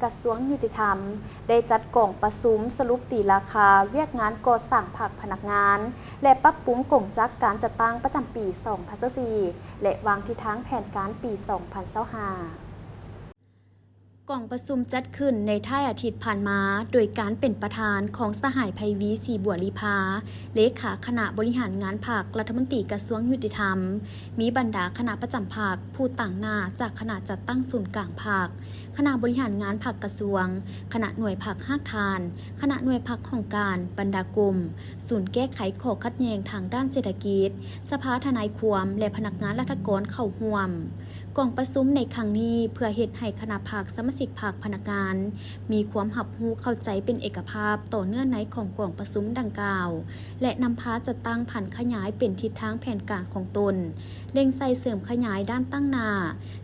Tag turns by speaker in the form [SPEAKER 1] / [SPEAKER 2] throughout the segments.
[SPEAKER 1] กระทรวงยุติธรรมได้จัดกล่องประชุมสรุปตีราคาเวียกงานก่อสร้างภาคพนักงานและปรับปรุงกงจักการจัดตั้งประจำปี 2024 และวางทิศทางแผนการปี 2025กล่องประชุมจัดขึ้นในท้ายอาทิตย์ผ่านมาโดยการเป็นประธานของสหายไพวีศรีบัวลีภาเลขาคณะบริหารงานภาครัฐมนตรีกระทรวงยุติธรรมมีบรรดาคณะประจำภาคผู้ต่างหน้าจากคณะจัดตั้งศูนย์กลางภาคคณะบริหารงานภาคกระทรวงคณะหน่วยภาคห้างทานคณะหน่วยภาคห้องการบรรดากลุ่มศูนย์แก้ไขข้อขัดแย้งทางด้านเศรษฐกิจสภาทนายความและพนักงานราชการเข้าร่วมกล่องประชุมในครั้งนี้เพื่อเฮ็ดให้คณะภาคสมาชิกภาคพนักงานมีความรับรู้เข้าใจเป็นเอกภาพต่อเนื่องในของกล่องประชุมดังกล่าวและนำพาจัดตั้งผันขยายเป็นทิศทางแผนการของตนเล็งใส่เสริมขยายด้านตั้งหน้า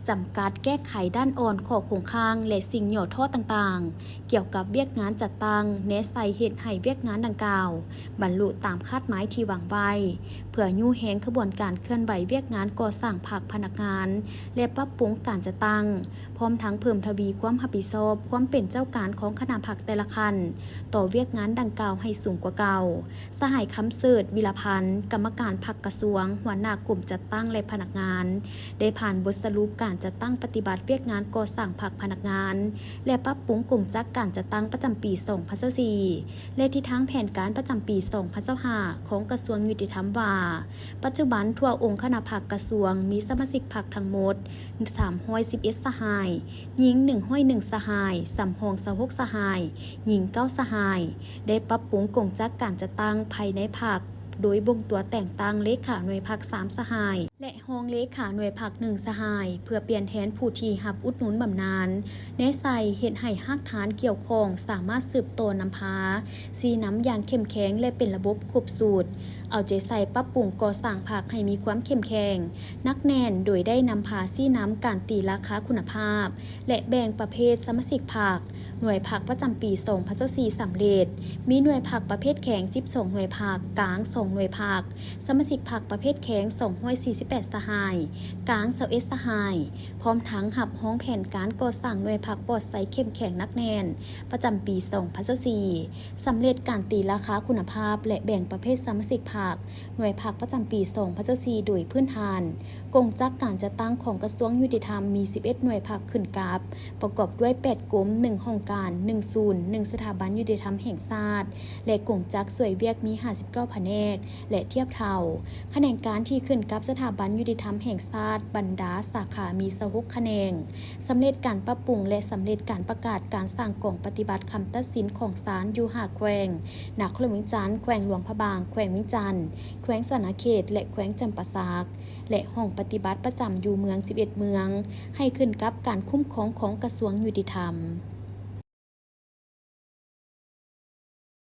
[SPEAKER 1] จำกัดแก้ไขด้านอ่อนข้อคงค้างและสิ่งหย่อท่อต่างๆเกี่ยวกับเวียกงานจัดตั้งแนะใส่เหตุให้เวียกงานดังกล่าวบรรลุตามคาดหมายที่วางไว้เพื่อยู่แหงขบวนการเคลื่อนไหวเวียกงานก่อสร้างภาคพนักงานและปรับปรุงการจัดตั้งพร้อมทั้งเพิ่มทวีความรับผิดชอบความเป็นเจ้าการของคณะภาคแต่ละคันต่อเวียกงานดังกล่าวให้สูงกว่าเก่าสหายคำเสิร์ชวิรพันธ์กรรมการภาคกระทรวงหัวหน้ากลุ่มจัดตั้งและพนักงานได้ผ่านบทสรุปการจัดตั้งปฏิบัติเวียกงานก่อสร้างภาคพนักงานและปรับปรุงกงจักการจัดตั้งประจำปี 2024 และทิศทางแผนการประจำปี 2025 ของกระทรวงยุติธรรมว่าปัจจุบันทั่วองค์คณะภาคกระทรวงมีสมาชิกพรรคทั้งหมด311สหายหญิง101สหาย326สหายหญิง9สหายได้ปรับปรุงกงจักการจัดตั้งภายในพรรคโดยบ่งตัวแต่งตั้งเลขาหน่วยพรรค3สหายและรองเลขาหน่วยพรรค1สหายเพื่อเปลี่ยนแทนผู้ที่รับอุดหนุนบำนาญแนะใส่เฮ็ดให้รากฐานเกี่ยวข้องสามารถสืบโตนำพาสีน้ำอย่างเข้มแข็งและเป็นระบบครบสูตรเอาใจใส่ปรับปรุงก่อสร้างภาคให้มีความเข้มแข็งนักแน่นโดยได้นำพาสีน้ำการตีราคาคุณภาพและแบ่งประเภทสมาชิกพรรคหน่วยพรรคประจำปี 2024 สำเร็จมีหน่วยพรรคประเภทแข็ง12หน่วยพรรคกลาง2หน่วยพรรคสมาชิกพรรคประเภทแข็ง248สหายกลาง21สหายพร้อมทั้งรับห้องแผนการก่อสร้างหน่วยพรรคปลอดภัยเข้มแข็งนักแน่นประจำปี 2024 สำเร็จการตีราคาคุณภาพและแบ่งประเภทสมาชิกพรรคหน่วยพรรคประจำปี 2024 โดยพื้นฐานกงจักการจัดตั้งของกระทรวงยุติธรรมมี11หน่วยพรรคขึ้นกับประกอบด้วย8กรม1ห้องการ1ศูนย์1สถาบันยุติธรรมแห่งชาติและกงจักสวยเวียกมี59แผนกและเทียบเท่าคะแนนการที่ขึ้นกับสถาบันยุติธรรมแห่งชาติบรรดาสาขามี26คะแนนสำเร็จการปรับปรุงและสำเร็จการประกาศการสร้างกล่องปฏิบัติคำตัดสินของศาลอยู่5แขวงนครหลวงวิงจันทน์แขวงหลวงพระบางแขวงวิงจันทน์แขวงสวรรณเขตและแขวงจำปาสักและห้องปฏิบัติประจำอยู่เมือง11เมืองให้ขึ้นกับการคุ้มครองของกระทรวงยุติธรรม